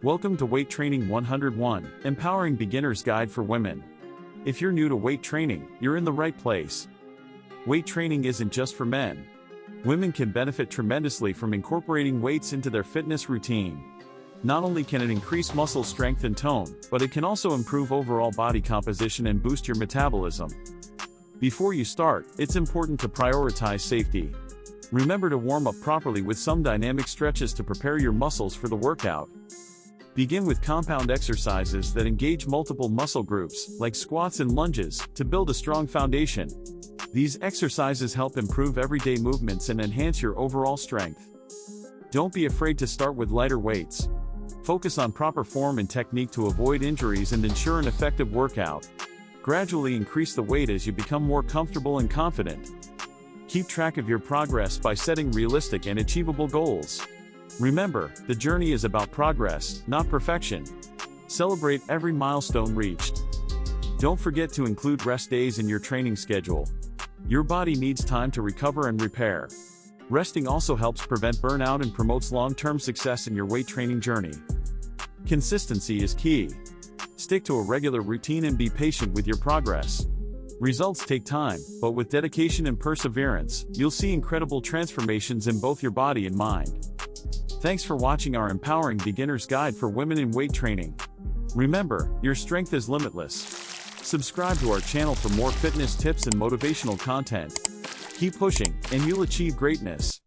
Welcome to Weight Training 101, Empowering Beginner's Guide for Women. If you're new to weight training, you're in the right place. Weight training isn't just for men. Women can benefit tremendously from incorporating weights into their fitness routine. Not only can it increase muscle strength and tone, but it can also improve overall body composition and boost your metabolism. Before you start, it's important to prioritize safety. Remember to warm up properly with some dynamic stretches to prepare your muscles for the workout. Begin with compound exercises that engage multiple muscle groups, like squats and lunges, to build a strong foundation. These exercises help improve everyday movements and enhance your overall strength. Don't be afraid to start with lighter weights. Focus on proper form and technique to avoid injuries and ensure an effective workout. Gradually increase the weight as you become more comfortable and confident. Keep track of your progress by setting realistic and achievable goals. Remember, the journey is about progress, not perfection. Celebrate every milestone reached. Don't forget to include rest days in your training schedule. Your body needs time to recover and repair. Resting also helps prevent burnout and promotes long-term success in your weight training journey. Consistency is key. Stick to a regular routine and be patient with your progress. Results take time, but with dedication and perseverance, you'll see incredible transformations in both your body and mind. Thanks for watching our Empowering Beginner's Guide for Women in Weight Training. Remember, your strength is limitless. Subscribe to our channel for more fitness tips and motivational content. Keep pushing, and you'll achieve greatness.